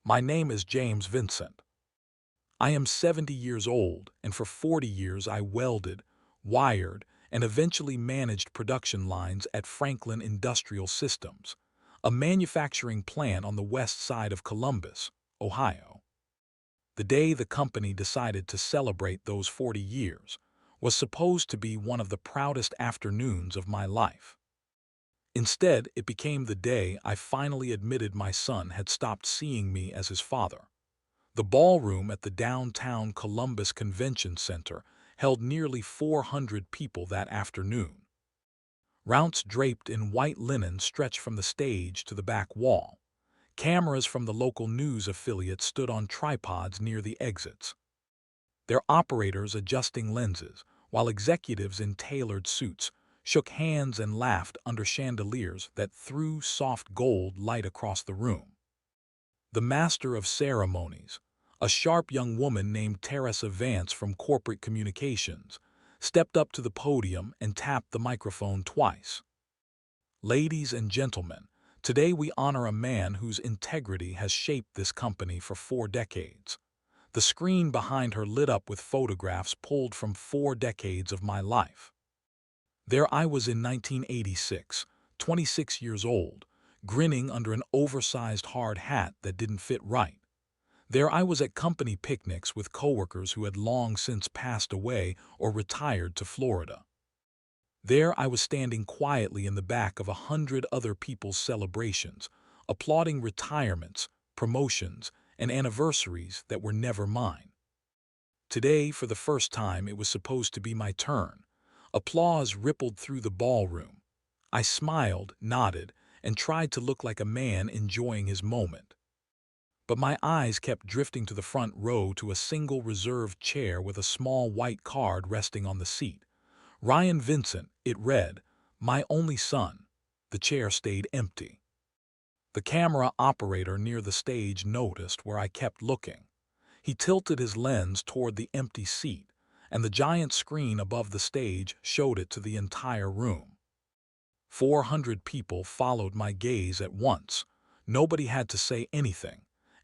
My name is James Vincent. I am 70 years old, and for 40 years I welded, wired, and eventually managed production lines at Franklin Industrial Systems, a manufacturing plant on the west side of Columbus, Ohio. The day the company decided to celebrate those 40 years was supposed to be one of the proudest afternoons of my life. Instead, it became the day I finally admitted my son had stopped seeing me as his father. The ballroom at the downtown Columbus Convention Center held nearly 400 people that afternoon. Rounts draped in white linen stretched from the stage to the back wall. Cameras from the local news affiliate stood on tripods near the exits, their operators adjusting lenses, while executives in tailored suits shook hands and laughed under chandeliers that threw soft gold light across the room. The master of ceremonies, a sharp young woman named Teresa Vance from corporate communications, stepped up to the podium and tapped the microphone twice. Ladies and gentlemen, today we honor a man whose integrity has shaped this company for 4 decades. The screen behind her lit up with photographs pulled from 4 decades of my life. There I was in 1986, 26 years old, grinning under an oversized hard hat that didn't fit right. There I was at company picnics with coworkers who had long since passed away or retired to Florida. There I was standing quietly in the back of 100 other people's celebrations, applauding retirements, promotions, and anniversaries that were never mine. Today, for the first time, it was supposed to be my turn. Applause rippled through the ballroom. I smiled, nodded, and tried to look like a man enjoying his moment. But my eyes kept drifting to the front row to a single reserved chair with a small white card resting on the seat. Ryan Vincent, it read, my only son. The chair stayed empty. The camera operator near the stage noticed where I kept looking. He tilted his lens toward the empty seat, and the giant screen above the stage showed it to the entire room. 400 people followed my gaze at once. Nobody had to say anything.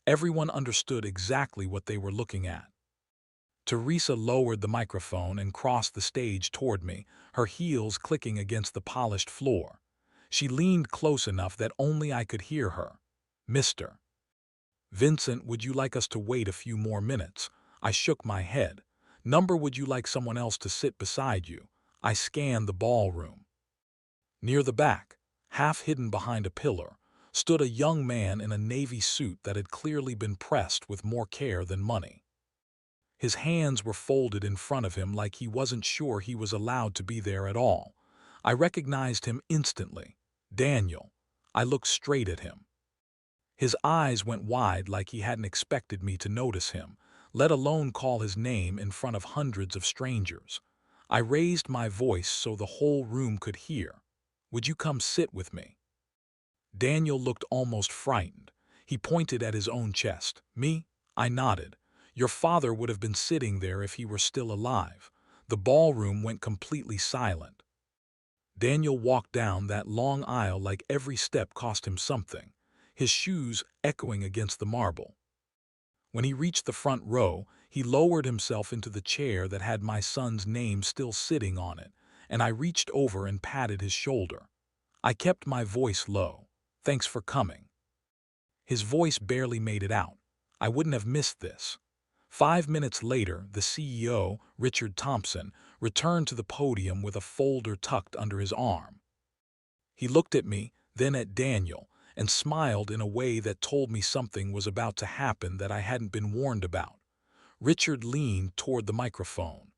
Everyone understood exactly what they were looking at. Teresa lowered the microphone and crossed the stage toward me, her heels clicking against the polished floor. She leaned close enough that only I could hear her. Mr. Vincent, would you like us to wait a few more minutes? I shook my head. Number, would you like someone else to sit beside you? I scanned the ballroom. Near the back, half hidden behind a pillar, stood a young man in a navy suit that had clearly been pressed with more care than money. His hands were folded in front of him like he wasn't sure he was allowed to be there at all. I recognized him instantly. Daniel. I looked straight at him. His eyes went wide like he hadn't expected me to notice him, let alone call his name in front of hundreds of strangers. I raised my voice so the whole room could hear. Would you come sit with me? Daniel looked almost frightened. He pointed at his own chest. Me? I nodded. Your father would have been sitting there if he were still alive. The ballroom went completely silent. Daniel walked down that long aisle like every step cost him something, his shoes echoing against the marble. When he reached the front row, he lowered himself into the chair that had my son's name still sitting on it, and I reached over and patted his shoulder. I kept my voice low. Thanks for coming. His voice barely made it out. I wouldn't have missed this. 5 minutes later, the CEO, Richard Thompson, returned to the podium with a folder tucked under his arm. He looked at me, then at Daniel, and smiled in a way that told me something was about to happen that I hadn't been warned about. Richard leaned toward the microphone.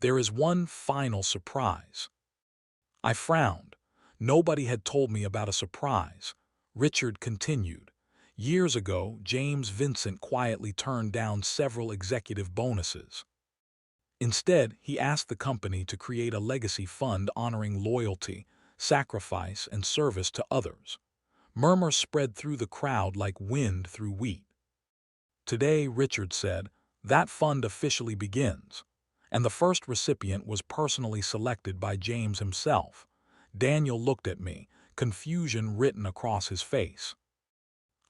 There is one final surprise. I frowned. Nobody had told me about a surprise. Richard continued. Years ago, James Vincent quietly turned down several executive bonuses. Instead, he asked the company to create a legacy fund honoring loyalty, sacrifice, and service to others. Murmurs spread through the crowd like wind through wheat. Today, Richard said, that fund officially begins. And the first recipient was personally selected by James himself. Daniel looked at me, confusion written across his face.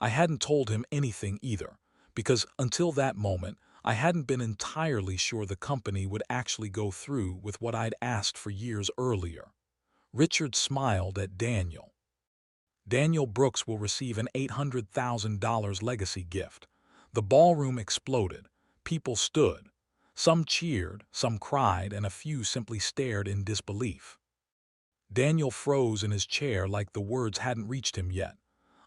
I hadn't told him anything either, because until that moment, I hadn't been entirely sure the company would actually go through with what I'd asked for years earlier. Richard smiled at Daniel. Daniel Brooks will receive an $800,000 legacy gift. The ballroom exploded. People stood. Some cheered, some cried, and a few simply stared in disbelief. Daniel froze in his chair like the words hadn't reached him yet.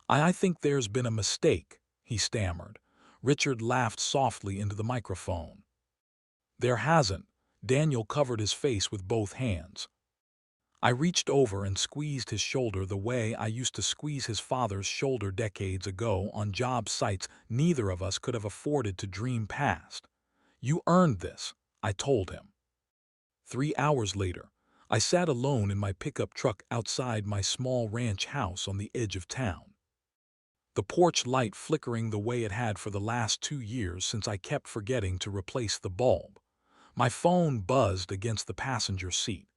I think there's been a mistake," he stammered. Richard laughed softly into the microphone. "There hasn't." Daniel covered his face with both hands. I reached over and squeezed his shoulder the way I used to squeeze his father's shoulder decades ago on job sites neither of us could have afforded to dream past. "You earned this," I told him. 3 hours later, I sat alone in my pickup truck outside my small ranch house on the edge of town. The porch light flickering the way it had for the last 2 years since I kept forgetting to replace the bulb. My phone buzzed against the passenger seat.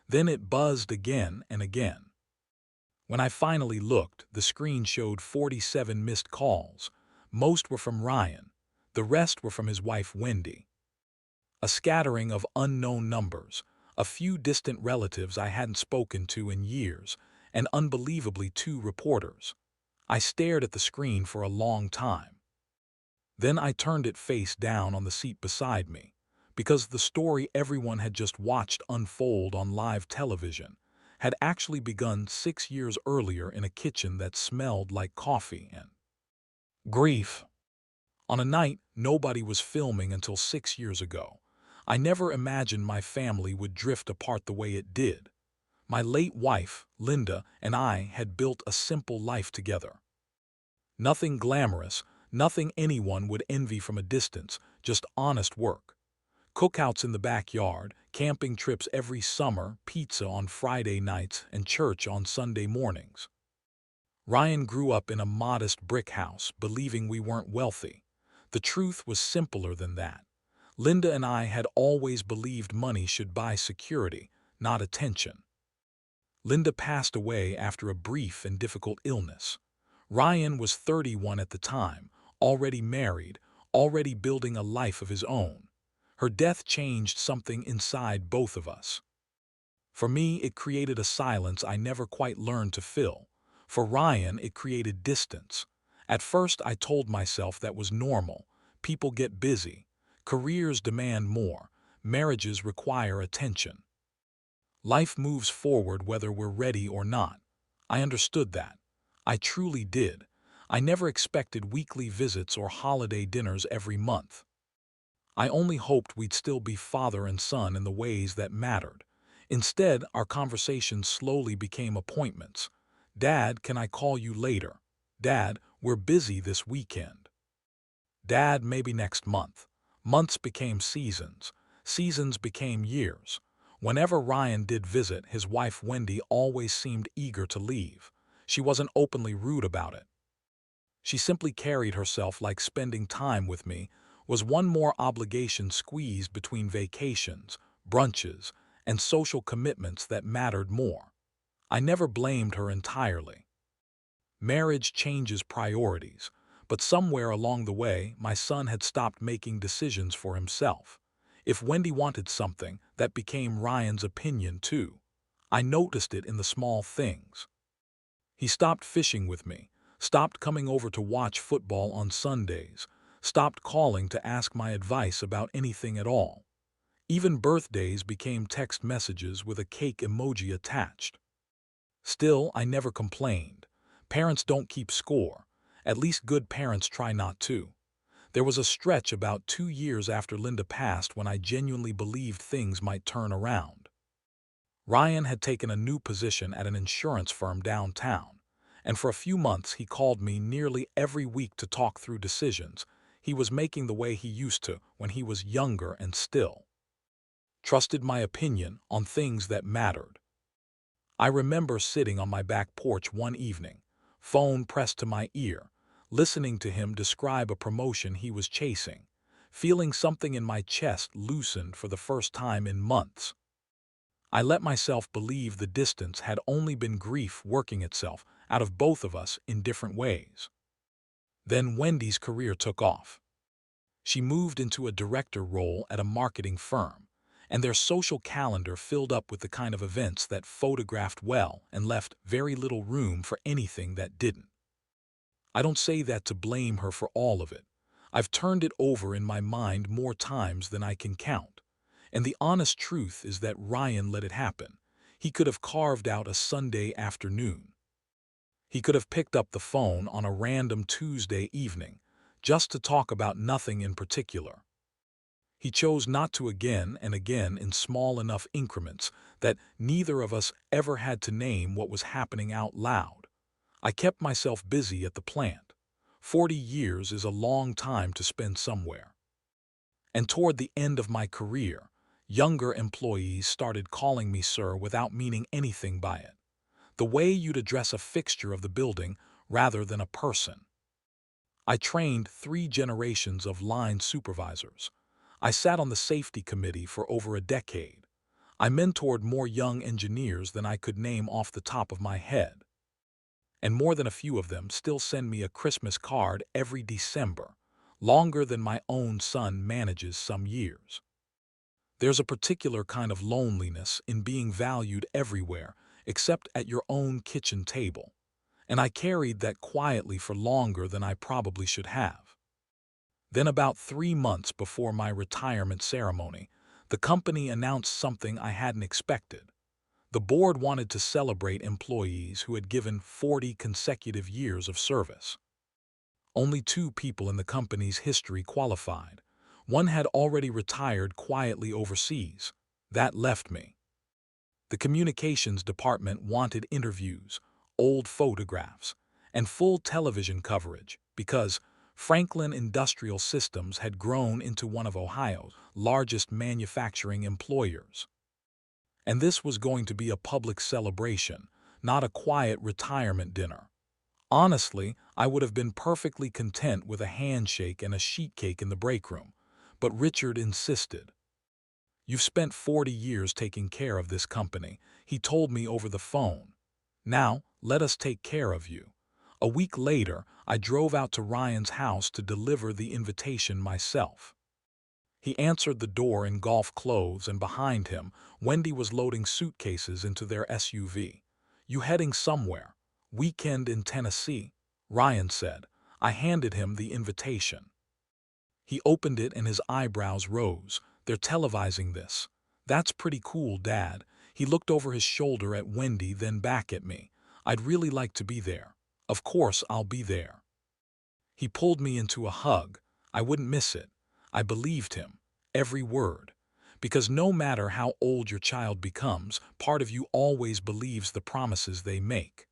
Then it buzzed again and again. When I finally looked, the screen showed 47 missed calls. Most were from Ryan. The rest were from his wife Wendy. A scattering of unknown numbers, a few distant relatives I hadn't spoken to in years, and unbelievably 2 reporters. I stared at the screen for a long time. Then I turned it face down on the seat beside me, because the story everyone had just watched unfold on live television had actually begun 6 years earlier in a kitchen that smelled like coffee and grief. On a night nobody was filming until 6 years ago, I never imagined my family would drift apart the way it did. My late wife, Linda, and I had built a simple life together. Nothing glamorous, nothing anyone would envy from a distance, just honest work. Cookouts in the backyard, camping trips every summer, pizza on Friday nights, and church on Sunday mornings. Ryan grew up in a modest brick house, believing we weren't wealthy. The truth was simpler than that. Linda and I had always believed money should buy security, not attention. Linda passed away after a brief and difficult illness. Ryan was 31 at the time, already married, already building a life of his own. Her death changed something inside both of us. For me, it created a silence I never quite learned to fill. For Ryan, it created distance. At first, I told myself that was normal. People get busy. Careers demand more. Marriages require attention. Life moves forward whether we're ready or not. I understood that. I truly did. I never expected weekly visits or holiday dinners every month. I only hoped we'd still be father and son in the ways that mattered. Instead, our conversations slowly became appointments. "Dad, can I call you later?" "Dad, we're busy this weekend." "Dad, maybe next month." Months became seasons. Seasons became years. Whenever Ryan did visit, his wife Wendy always seemed eager to leave. She wasn't openly rude about it. She simply carried herself like spending time with me was one more obligation squeezed between vacations, brunches, and social commitments that mattered more. I never blamed her entirely. Marriage changes priorities, but somewhere along the way, my son had stopped making decisions for himself. If Wendy wanted something, that became Ryan's opinion too. I noticed it in the small things. He stopped fishing with me, stopped coming over to watch football on Sundays, stopped calling to ask my advice about anything at all. Even birthdays became text messages with a cake emoji attached. Still, I never complained. Parents don't keep score. At least good parents try not to. There was a stretch about 2 years after Linda passed when I genuinely believed things might turn around. Ryan had taken a new position at an insurance firm downtown, and for a few months he called me nearly every week to talk through decisions he was making the way he used to when he was younger and still trusted my opinion on things that mattered. I remember sitting on my back porch one evening, phone pressed to my ear, listening to him describe a promotion he was chasing, feeling something in my chest loosened for the first time in months. I let myself believe the distance had only been grief working itself out of both of us in different ways. Then Wendy's career took off. She moved into a director role at a marketing firm, and their social calendar filled up with the kind of events that photographed well and left very little room for anything that didn't. I don't say that to blame her for all of it. I've turned it over in my mind more times than I can count. And the honest truth is that Ryan let it happen. He could have carved out a Sunday afternoon. He could have picked up the phone on a random Tuesday evening, just to talk about nothing in particular. He chose not to again and again in small enough increments that neither of us ever had to name what was happening out loud. I kept myself busy at the plant. 40 years is a long time to spend somewhere. And toward the end of my career, younger employees started calling me sir without meaning anything by it. The way you'd address a fixture of the building rather than a person. I trained 3 generations of line supervisors. I sat on the safety committee for over a decade. I mentored more young engineers than I could name off the top of my head. And more than a few of them still send me a Christmas card every December, longer than my own son manages some years. There's a particular kind of loneliness in being valued everywhere except at your own kitchen table, and I carried that quietly for longer than I probably should have. Then about 3 months before my retirement ceremony, the company announced something I hadn't expected. The board wanted to celebrate employees who had given 40 consecutive years of service. Only 2 people in the company's history qualified. One had already retired quietly overseas. That left me. The communications department wanted interviews, old photographs, and full television coverage because Franklin Industrial Systems had grown into one of Ohio's largest manufacturing employers. And this was going to be a public celebration, not a quiet retirement dinner. Honestly, I would have been perfectly content with a handshake and a sheet cake in the break room, but Richard insisted. You've spent 40 years taking care of this company, he told me over the phone. Now, let us take care of you. A week later, I drove out to Ryan's house to deliver the invitation myself. He answered the door in golf clothes, and behind him, Wendy was loading suitcases into their SUV. You heading somewhere? Weekend in Tennessee, Ryan said. I handed him the invitation. He opened it and his eyebrows rose. They're televising this. That's pretty cool, Dad. He looked over his shoulder at Wendy, then back at me. I'd really like to be there. Of course I'll be there. He pulled me into a hug. I wouldn't miss it. I believed him, every word. Because no matter how old your child becomes, part of you always believes the promises they make.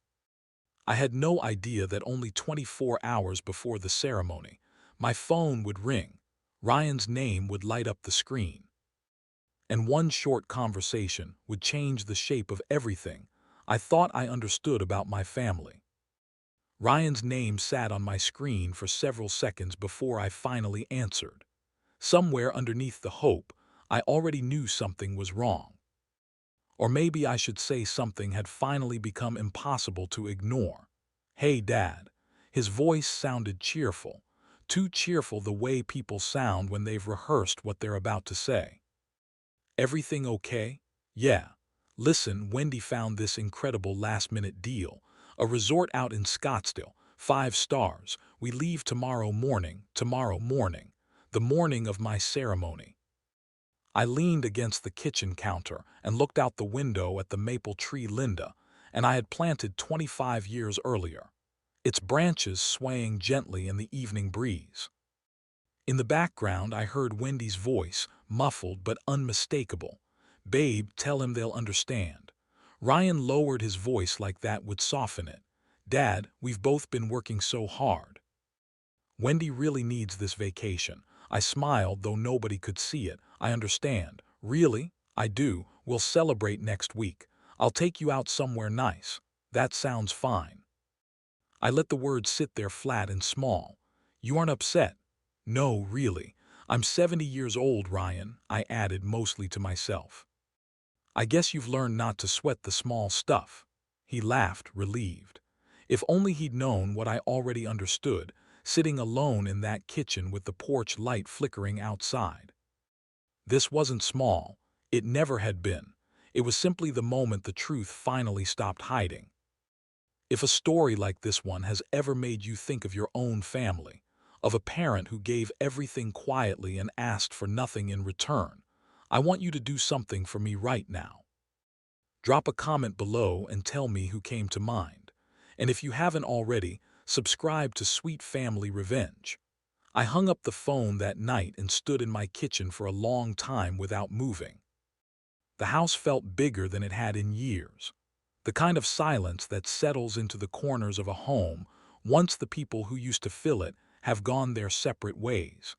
I had no idea that only 24 hours before the ceremony, my phone would ring. Ryan's name would light up the screen. And one short conversation would change the shape of everything I thought I understood about my family. Ryan's name sat on my screen for several seconds before I finally answered. Somewhere underneath the hope, I already knew something was wrong. Or maybe I should say something had finally become impossible to ignore. Hey, Dad. His voice sounded cheerful, too cheerful the way people sound when they've rehearsed what they're about to say. Everything okay? Yeah. Listen, Wendy found this incredible last-minute deal. A resort out in Scottsdale, 5 stars. We leave tomorrow morning, the morning of my ceremony. I leaned against the kitchen counter and looked out the window at the maple tree Linda, and I had planted 25 years earlier, its branches swaying gently in the evening breeze. In the background, I heard Wendy's voice, muffled but unmistakable. Babe, tell him they'll understand. Ryan lowered his voice like that would soften it. Dad, we've both been working so hard. Wendy really needs this vacation. I smiled, though nobody could see it. I understand. Really? I do. We'll celebrate next week. I'll take you out somewhere nice. That sounds fine. I let the words sit there flat and small. You aren't upset? No, really. I'm 70 years old, Ryan, I added mostly to myself. I guess you've learned not to sweat the small stuff. He laughed, relieved. If only he'd known what I already understood. sitting alone in that kitchen with the porch light flickering outside. This wasn't small. It never had been. It was simply the moment the truth finally stopped hiding. If a story like this one has ever made you think of your own family, of a parent who gave everything quietly and asked for nothing in return, I want you to do something for me right now. Drop a comment below and tell me who came to mind. And if you haven't already, subscribe to Sweet Family Revenge. I hung up the phone that night and stood in my kitchen for a long time without moving. The house felt bigger than it had in years. The kind of silence that settles into the corners of a home once the people who used to fill it have gone their separate ways.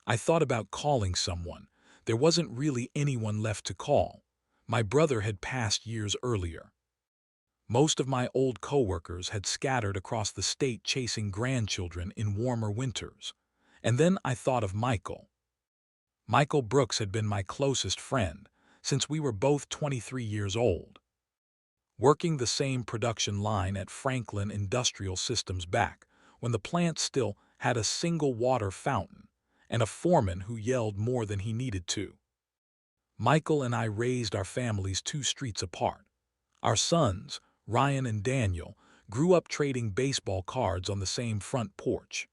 I thought about calling someone. There wasn't really anyone left to call. My brother had passed years earlier. Most of my old coworkers had scattered across the state chasing grandchildren in warmer winters. And then I thought of Michael. Michael Brooks had been my closest friend since we were both 23 years old. Working the same production line at Franklin Industrial Systems back when the plant still had a single water fountain and a foreman who yelled more than he needed to. Michael and I raised our families 2 streets apart. Our sons, Ryan and Daniel, grew up trading baseball cards on the same front porch.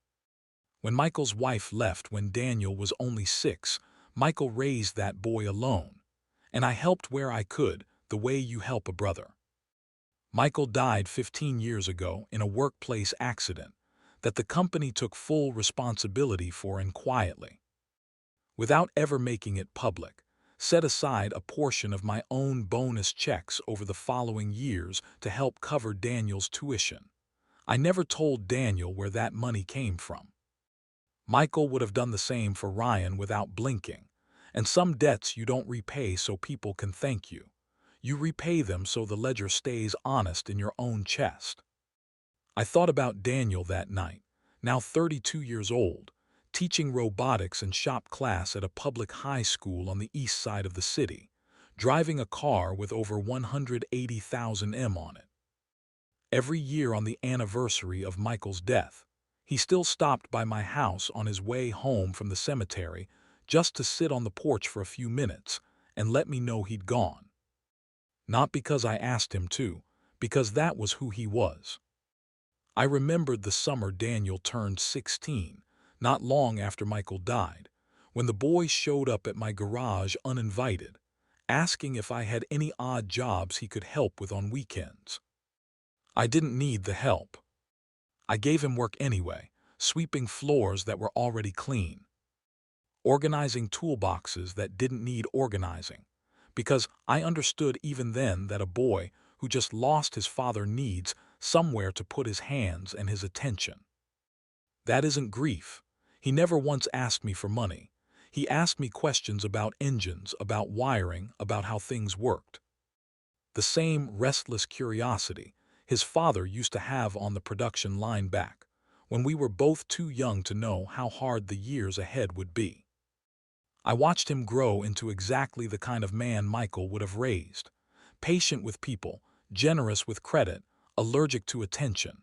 When Michael's wife left when Daniel was only 6, Michael raised that boy alone, and I helped where I could, the way you help a brother. Michael died 15 years ago in a workplace accident that the company took full responsibility for and quietly, without ever making it public, set aside a portion of my own bonus checks over the following years to help cover Daniel's tuition. I never told Daniel where that money came from. Michael would have done the same for Ryan without blinking. And some debts you don't repay so people can thank you. You repay them so the ledger stays honest in your own chest. I thought about Daniel that night, now 32 years old, teaching robotics and shop class at a public high school on the east side of the city, driving a car with over 180,000 M on it. Every year on the anniversary of Michael's death, he still stopped by my house on his way home from the cemetery just to sit on the porch for a few minutes and let me know he'd gone. Not because I asked him to, because that was who he was. I remembered the summer Daniel turned 16, not long after Michael died, when the boy showed up at my garage uninvited, asking if I had any odd jobs he could help with on weekends. I didn't need the help. I gave him work anyway, sweeping floors that were already clean, organizing toolboxes that didn't need organizing, because I understood even then that a boy who just lost his father needs somewhere to put his hands and his attention. That isn't grief. He never once asked me for money. He asked me questions about engines, about wiring, about how things worked. The same restless curiosity his father used to have on the production line back, when we were both too young to know how hard the years ahead would be. I watched him grow into exactly the kind of man Michael would have raised, patient with people, generous with credit, allergic to attention.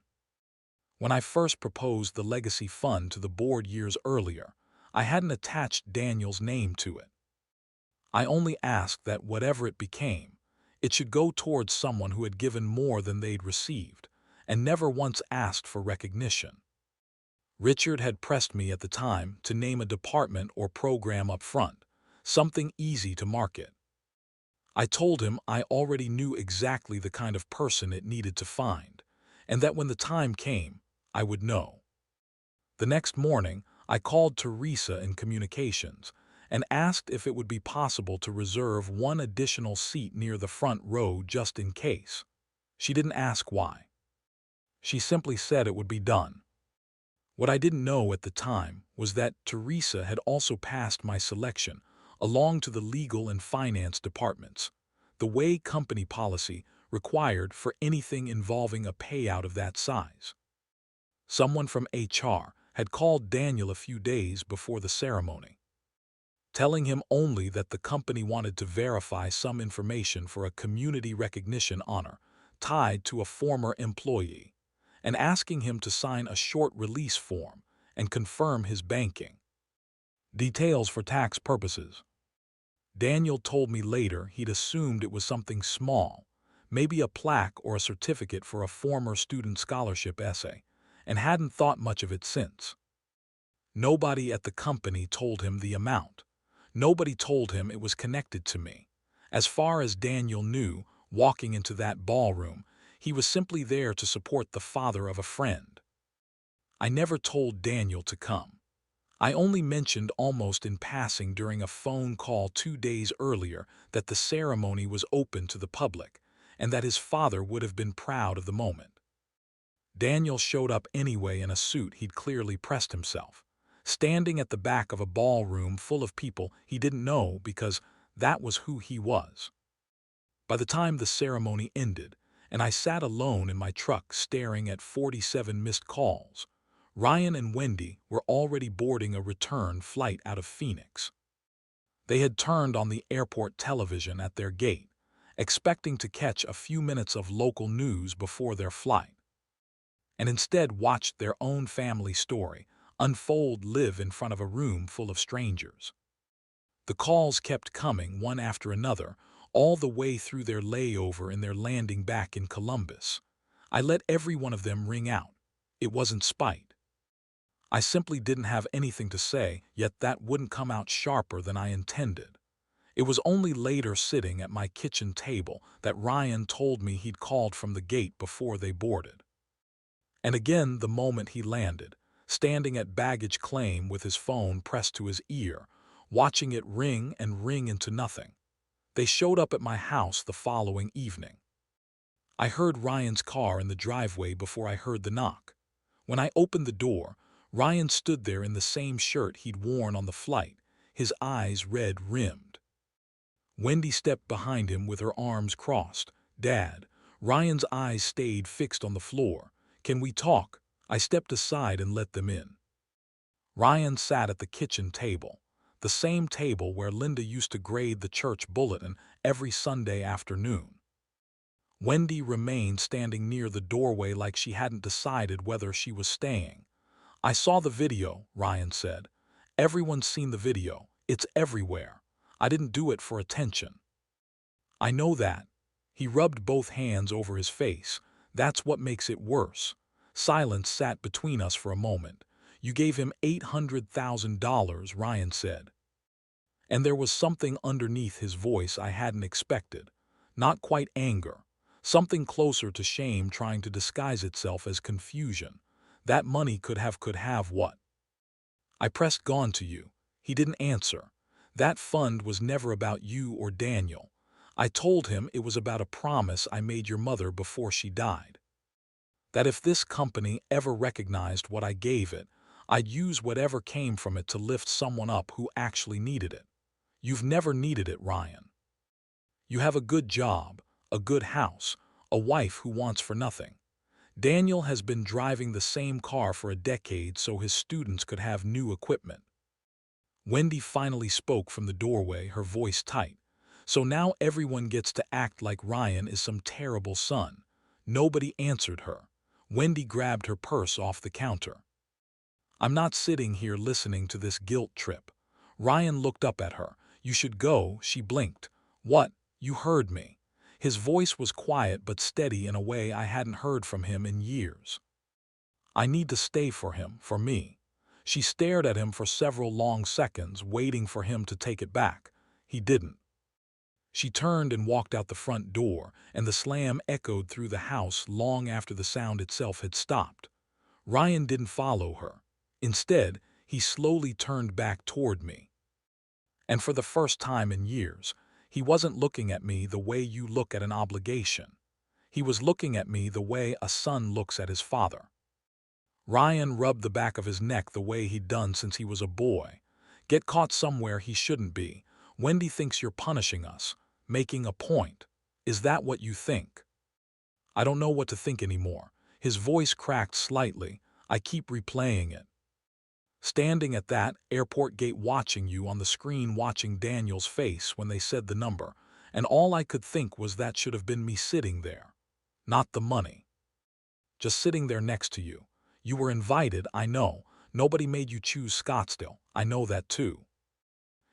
When I first proposed the legacy fund to the board years earlier, I hadn't attached Daniel's name to it. I only asked that whatever it became, it should go towards someone who had given more than they'd received, and never once asked for recognition. Richard had pressed me at the time to name a department or program up front, something easy to market. I told him I already knew exactly the kind of person it needed to find, and that when the time came, I would know. The next morning, I called Teresa in communications and asked if it would be possible to reserve one additional seat near the front row just in case. She didn't ask why. She simply said it would be done. What I didn't know at the time was that Teresa had also passed my selection along to the legal and finance departments, the way company policy required for anything involving a payout of that size. Someone from HR had called Daniel a few days before the ceremony, telling him only that the company wanted to verify some information for a community recognition honor tied to a former employee, and asking him to sign a short release form and confirm his banking details for tax purposes. Daniel told me later he'd assumed it was something small, maybe a plaque or a certificate for a former student scholarship essay, and hadn't thought much of it since. Nobody at the company told him the amount. Nobody told him it was connected to me. As far as Daniel knew, walking into that ballroom, he was simply there to support the father of a friend. I never told Daniel to come. I only mentioned almost in passing during a phone call 2 days earlier that the ceremony was open to the public and that his father would have been proud of the moment. Daniel showed up anyway in a suit he'd clearly pressed himself, standing at the back of a ballroom full of people he didn't know because that was who he was. By the time the ceremony ended, and I sat alone in my truck staring at 47 missed calls, Ryan and Wendy were already boarding a return flight out of Phoenix. They had turned on the airport television at their gate, expecting to catch a few minutes of local news before their flight, and instead watched their own family story unfold live in front of a room full of strangers. The calls kept coming one after another, all the way through their layover and their landing back in Columbus. I let every one of them ring out. It wasn't spite. I simply didn't have anything to say, yet that wouldn't come out sharper than I intended. It was only later sitting at my kitchen table that Ryan told me he'd called from the gate before they boarded. And again the moment he landed, standing at baggage claim with his phone pressed to his ear, watching it ring and ring into nothing. They showed up at my house the following evening. I heard Ryan's car in the driveway before I heard the knock. When I opened the door, Ryan stood there in the same shirt he'd worn on the flight, his eyes red-rimmed. Wendy stepped behind him with her arms crossed. "Dad." Ryan's eyes stayed fixed on the floor. "Can we talk?" I stepped aside and let them in. Ryan sat at the kitchen table, the same table where Linda used to grade the church bulletin every Sunday afternoon. Wendy remained standing near the doorway like she hadn't decided whether she was staying. "I saw the video," Ryan said. "Everyone's seen the video. It's everywhere. I didn't do it for attention." "I know that." He rubbed both hands over his face. "That's what makes it worse." Silence sat between us for a moment. "You gave him $800,000, Ryan said. And there was something underneath his voice I hadn't expected. Not quite anger. Something closer to shame trying to disguise itself as confusion. "That money could have what?" I pressed gone to you. He didn't answer. "That fund was never about you or Daniel." I told him it was about a promise I made your mother before she died. That if this company ever recognized what I gave it, I'd use whatever came from it to lift someone up who actually needed it. You've never needed it, Ryan. You have a good job, a good house, a wife who wants for nothing. Daniel has been driving the same car for a decade so his students could have new equipment. Wendy finally spoke from the doorway, her voice tight. "So now everyone gets to act like Ryan is some terrible son." Nobody answered her. Wendy grabbed her purse off the counter. "I'm not sitting here listening to this guilt trip." Ryan looked up at her. "You should go." She blinked. "What?" "You heard me." His voice was quiet but steady in a way I hadn't heard from him in years. "I need to stay for him, for me." She stared at him for several long seconds, waiting for him to take it back. He didn't. She turned and walked out the front door, and the slam echoed through the house long after the sound itself had stopped. Ryan didn't follow her. Instead, he slowly turned back toward me. And for the first time in years, he wasn't looking at me the way you look at an obligation. He was looking at me the way a son looks at his father. Ryan rubbed the back of his neck the way he'd done since he was a boy. "Get caught somewhere he shouldn't be. Wendy thinks you're punishing us, making a point. Is that what you think?" "I don't know what to think anymore." His voice cracked slightly. "I keep replaying it. Standing at that airport gate watching you on the screen, watching Daniel's face when they said the number, and all I could think was that should have been me sitting there, not the money." just sitting there next to you. You were invited, I know. Nobody made you choose Scottsdale. I know that too.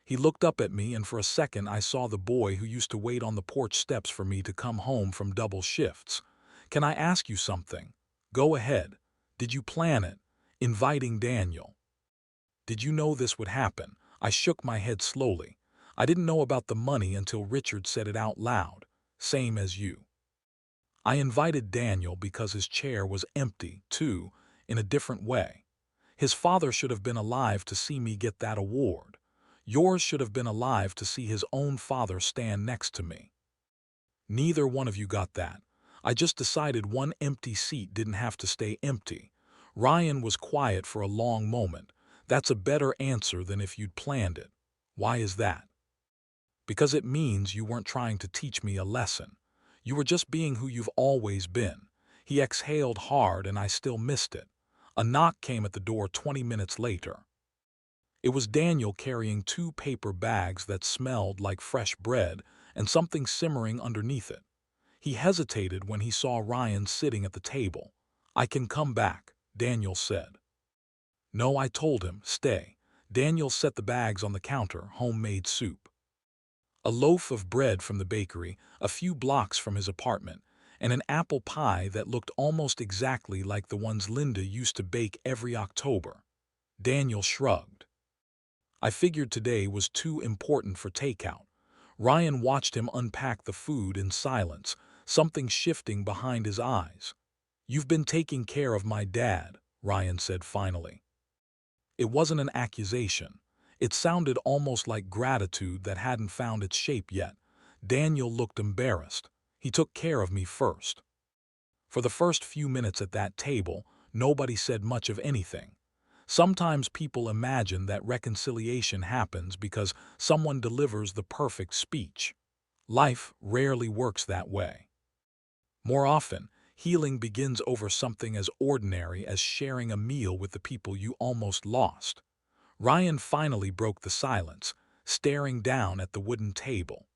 He looked up at me, and for a second I saw the boy who used to wait on the porch steps for me to come home from double shifts. Can I ask you something? Go ahead. Did you plan it? Inviting Daniel. Did you know this would happen? I shook my head slowly. I didn't know about the money until Richard said it out loud. Same as you. I invited Daniel because his chair was empty, too, in a different way. His father should have been alive to see me get that award. Yours should have been alive to see his own father stand next to me. Neither one of you got that. I just decided one empty seat didn't have to stay empty. Ryan was quiet for a long moment. That's a better answer than if you'd planned it. Why is that? Because it means you weren't trying to teach me a lesson. You were just being who you've always been. He exhaled hard, and I still missed it. A knock came at the door 20 minutes later. It was Daniel carrying 2 paper bags that smelled like fresh bread and something simmering underneath it. He hesitated when he saw Ryan sitting at the table. I can come back, Daniel said. No, I told him, stay. Daniel set the bags on the counter, homemade soup. A loaf of bread from the bakery, a few blocks from his apartment, and an apple pie that looked almost exactly like the ones Linda used to bake every October. Daniel shrugged. I figured today was too important for takeout. Ryan watched him unpack the food in silence, something shifting behind his eyes. You've been taking care of my dad, Ryan said finally. It wasn't an accusation. It sounded almost like gratitude that hadn't found its shape yet. Daniel looked embarrassed. He took care of me first. For the first few minutes at that table, nobody said much of anything. Sometimes people imagine that reconciliation happens because someone delivers the perfect speech. Life rarely works that way. More often, healing begins over something as ordinary as sharing a meal with the people you almost lost. Ryan finally broke the silence, staring down at the wooden table.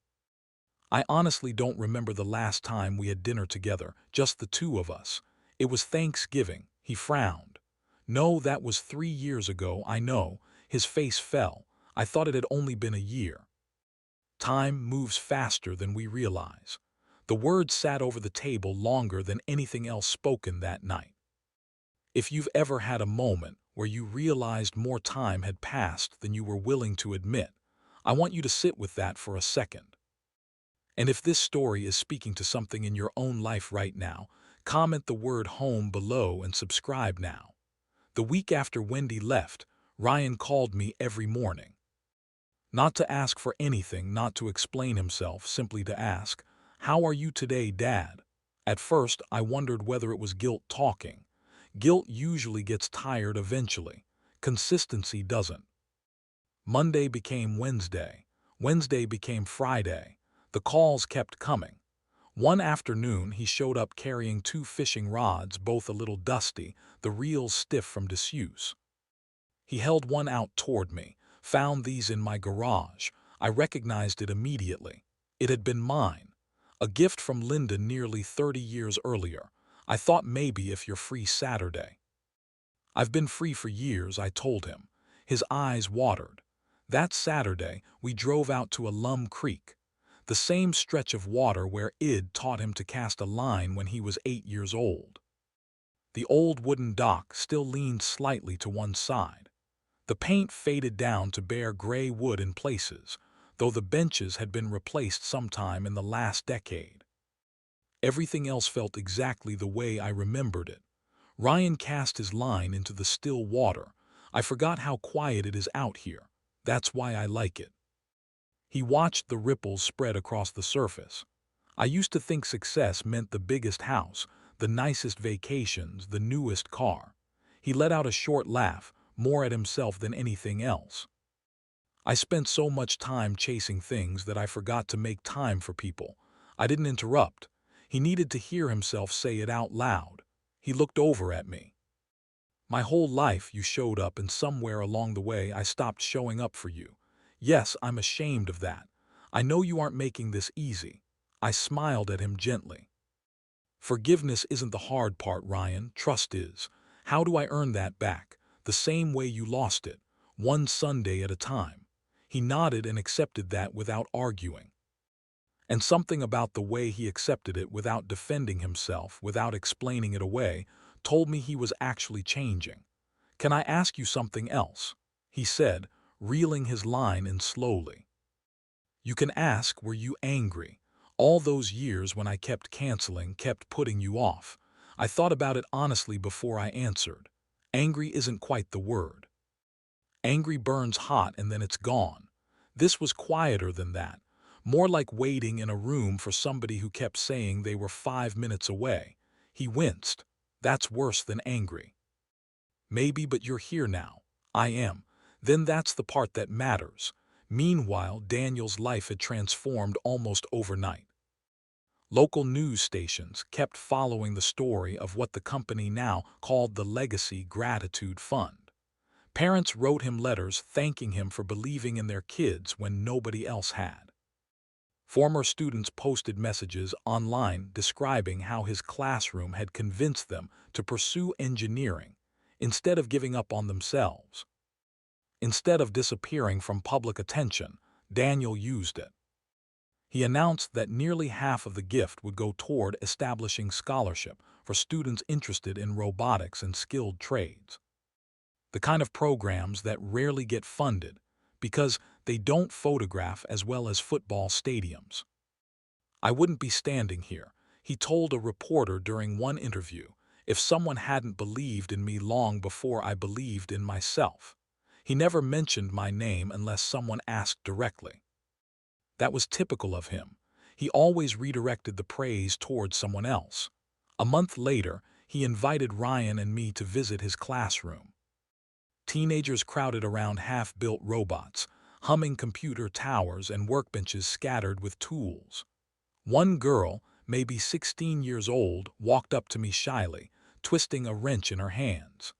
I honestly don't remember the last time we had dinner together, just the two of us. It was Thanksgiving. He frowned. No, that was 3 years ago, I know. His face fell. I thought it had only been a year. Time moves faster than we realize. The words sat over the table longer than anything else spoken that night. If you've ever had a moment where you realized more time had passed than you were willing to admit, I want you to sit with that for a second. And if this story is speaking to something in your own life right now, comment the word home below and subscribe now. The week after Wendy left, Ryan called me every morning. Not to ask for anything, not to explain himself, simply to ask, "How are you today, Dad?" At first, I wondered whether it was guilt talking. Guilt usually gets tired eventually. Consistency doesn't. Monday became Wednesday. Wednesday became Friday. The calls kept coming. One afternoon, he showed up carrying 2 fishing rods, both a little dusty, the reels stiff from disuse. He held one out toward me. Found these in my garage. I recognized it immediately. It had been mine. A gift from Linda nearly 30 years earlier. I thought maybe if you're free Saturday. I've been free for years, I told him. His eyes watered. That Saturday, we drove out to Alum Creek, the same stretch of water where Id taught him to cast a line when he was 8 years old. The old wooden dock still leaned slightly to one side. The paint faded down to bare gray wood in places, though the benches had been replaced sometime in the last decade. Everything else felt exactly the way I remembered it. Ryan cast his line into the still water. I forgot how quiet it is out here. That's why I like it. He watched the ripples spread across the surface. I used to think success meant the biggest house, the nicest vacations, the newest car. He let out a short laugh, more at himself than anything else. I spent so much time chasing things that I forgot to make time for people. I didn't interrupt. He needed to hear himself say it out loud. He looked over at me. My whole life you showed up, and somewhere along the way I stopped showing up for you. Yes, I'm ashamed of that. I know you aren't making this easy. I smiled at him gently. Forgiveness isn't the hard part, Ryan. Trust is. How do I earn that back? The same way you lost it, one Sunday at a time. He nodded and accepted that without arguing. And something about the way he accepted it without defending himself, without explaining it away, told me he was actually changing. Can I ask you something else? He said, reeling his line in slowly. You can ask, were you angry? All those years when I kept canceling, kept putting you off. I thought about it honestly before I answered. Angry isn't quite the word. Angry burns hot and then it's gone. This was quieter than that. More like waiting in a room for somebody who kept saying they were 5 minutes away. He winced. That's worse than angry. Maybe, but you're here now. I am. Then that's the part that matters. Meanwhile, Daniel's life had transformed almost overnight. Local news stations kept following the story of what the company now called the Legacy Gratitude Fund. Parents wrote him letters thanking him for believing in their kids when nobody else had. Former students posted messages online describing how his classroom had convinced them to pursue engineering instead of giving up on themselves. Instead of disappearing from public attention, Daniel used it. He announced that nearly half of the gift would go toward establishing scholarship for students interested in robotics and skilled trades. The kind of programs that rarely get funded because they don't photograph as well as football stadiums. I wouldn't be standing here, he told a reporter during one interview, if someone hadn't believed in me long before I believed in myself. He never mentioned my name unless someone asked directly. That was typical of him. He always redirected the praise towards someone else. A month later, he invited Ryan and me to visit his classroom. Teenagers crowded around half-built robots, humming computer towers and workbenches scattered with tools. One girl, maybe 16 years old, walked up to me shyly, twisting a wrench in her hands.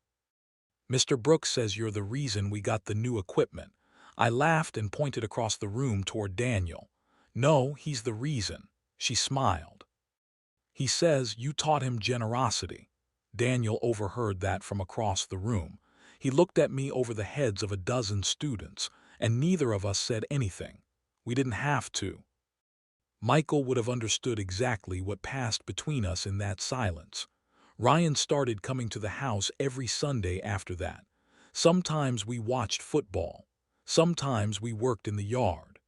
Mr. Brooks says you're the reason we got the new equipment. I laughed and pointed across the room toward Daniel. No, he's the reason. She smiled. He says you taught him generosity. Daniel overheard that from across the room. He looked at me over the heads of a dozen students, and neither of us said anything. We didn't have to. Michael would have understood exactly what passed between us in that silence. Ryan started coming to the house every Sunday after that. Sometimes we watched football. Sometimes we worked in the yard.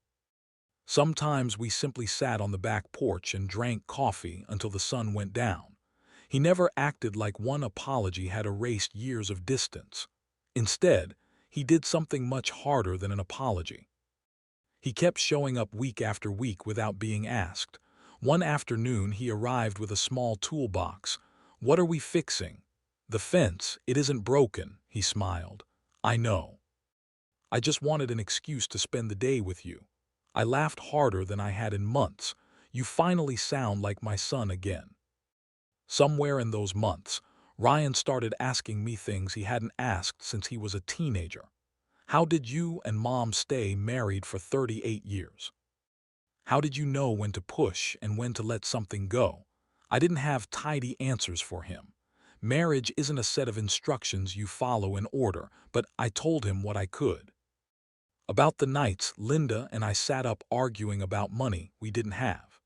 Sometimes we simply sat on the back porch and drank coffee until the sun went down. He never acted like one apology had erased years of distance. Instead, he did something much harder than an apology. He kept showing up week after week without being asked. One afternoon, he arrived with a small toolbox. What are we fixing? The fence. It isn't broken, he smiled. I know. I just wanted an excuse to spend the day with you. I laughed harder than I had in months. You finally sound like my son again. Somewhere in those months, Ryan started asking me things he hadn't asked since he was a teenager. How did you and Mom stay married for 38 years? How did you know when to push and when to let something go? I didn't have tidy answers for him. Marriage isn't a set of instructions you follow in order, but I told him what I could. About the nights Linda and I sat up arguing about money we didn't have.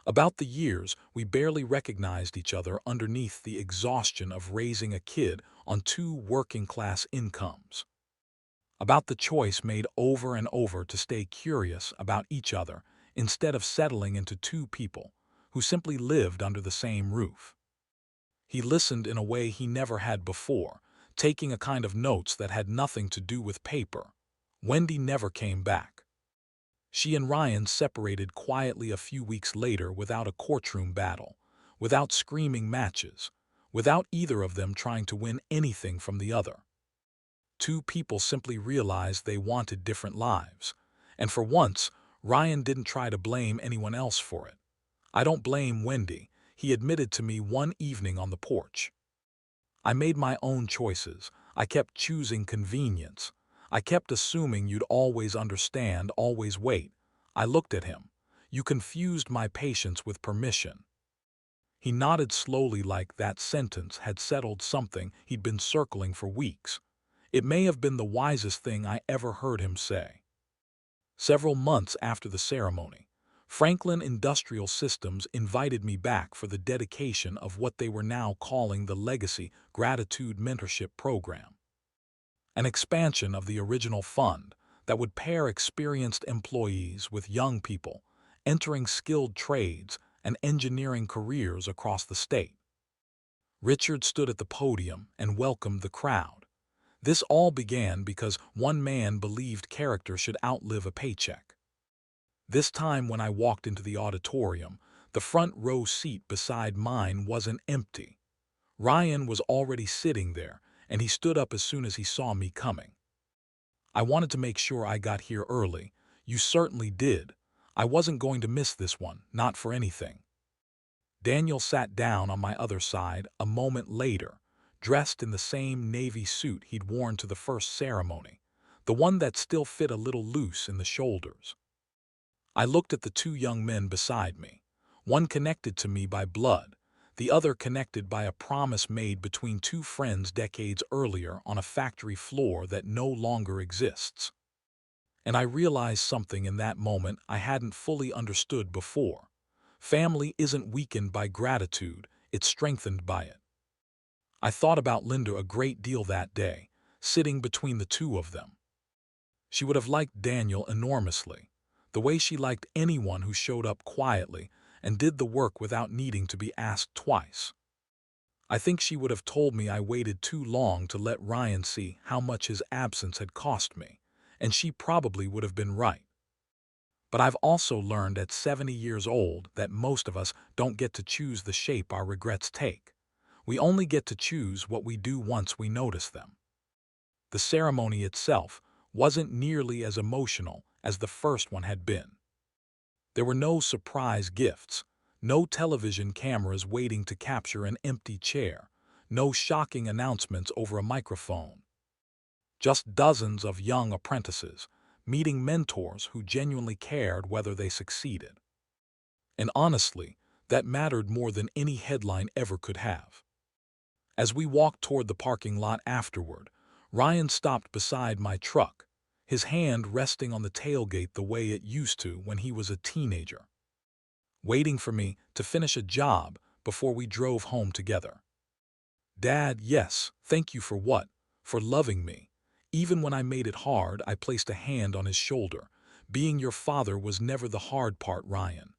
About the years we barely recognized each other underneath the exhaustion of raising a kid on two working-class incomes. About the choice made over and over to stay curious about each other instead of settling into two people who simply lived under the same roof. He listened in a way he never had before, taking a kind of notes that had nothing to do with paper. Wendy never came back. She and Ryan separated quietly a few weeks later without a courtroom battle, without screaming matches, without either of them trying to win anything from the other. Two people simply realized they wanted different lives. And for once, Ryan didn't try to blame anyone else for it. I don't blame Wendy, he admitted to me one evening on the porch. I made my own choices. I kept choosing convenience. I kept assuming you'd always understand, always wait. I looked at him. You confused my patience with permission. He nodded slowly like that sentence had settled something he'd been circling for weeks. It may have been the wisest thing I ever heard him say. Several months after the ceremony, Franklin Industrial Systems invited me back for the dedication of what they were now calling the Legacy Gratitude Mentorship Program, an expansion of the original fund that would pair experienced employees with young people entering skilled trades and engineering careers across the state. Richard stood at the podium and welcomed the crowd. This all began because one man believed character should outlive a paycheck. This time when I walked into the auditorium, the front row seat beside mine wasn't empty. Ryan was already sitting there, and he stood up as soon as he saw me coming. "I wanted to make sure I got here early." "You certainly did. I wasn't going to miss this one, not for anything." Daniel sat down on my other side a moment later, dressed in the same navy suit he'd worn to the first ceremony, the one that still fit a little loose in the shoulders. I looked at the two young men beside me, one connected to me by blood, the other connected by a promise made between two friends decades earlier on a factory floor that no longer exists. And I realized something in that moment I hadn't fully understood before. Family isn't weakened by gratitude, it's strengthened by it. I thought about Linda a great deal that day, sitting between the two of them. She would have liked Daniel enormously, the way she liked anyone who showed up quietly and did the work without needing to be asked twice. I think she would have told me I waited too long to let Ryan see how much his absence had cost me, and she probably would have been right. But I've also learned at 70 years old that most of us don't get to choose the shape our regrets take. We only get to choose what we do once we notice them. The ceremony itself wasn't nearly as emotional as the first one had been. There were no surprise gifts, no television cameras waiting to capture an empty chair, no shocking announcements over a microphone. Just dozens of young apprentices, meeting mentors who genuinely cared whether they succeeded. And honestly, that mattered more than any headline ever could have. As we walked toward the parking lot afterward, Ryan stopped beside my truck, his hand resting on the tailgate the way it used to when he was a teenager, waiting for me to finish a job before we drove home together. "Dad, yes, thank you for what? For loving me. Even when I made it hard, I placed a hand on his shoulder. Being your father was never the hard part, Ryan.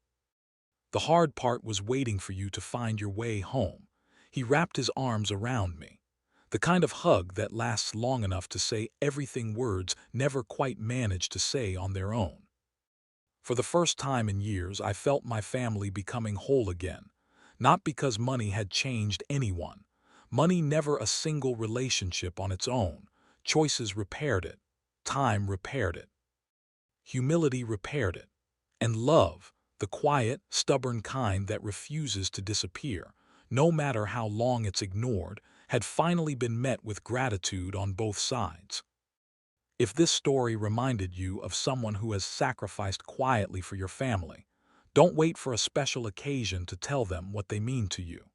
The hard part was waiting for you to find your way home." He wrapped his arms around me, the kind of hug that lasts long enough to say everything words never quite manage to say on their own. For the first time in years, I felt my family becoming whole again, not because money had changed anyone. Money never a single relationship on its own. Choices repaired it. Time repaired it. Humility repaired it. And love, the quiet, stubborn kind that refuses to disappear, no matter how long it's ignored, had finally been met with gratitude on both sides. If this story reminded you of someone who has sacrificed quietly for your family, don't wait for a special occasion to tell them what they mean to you.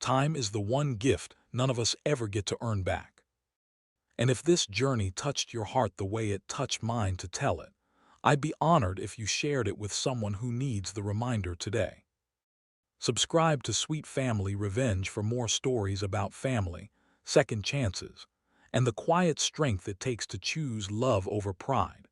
Time is the one gift none of us ever get to earn back. And if this journey touched your heart the way it touched mine to tell it, I'd be honored if you shared it with someone who needs the reminder today. Subscribe to Sweet Family Revenge for more stories about family, second chances, and the quiet strength it takes to choose love over pride.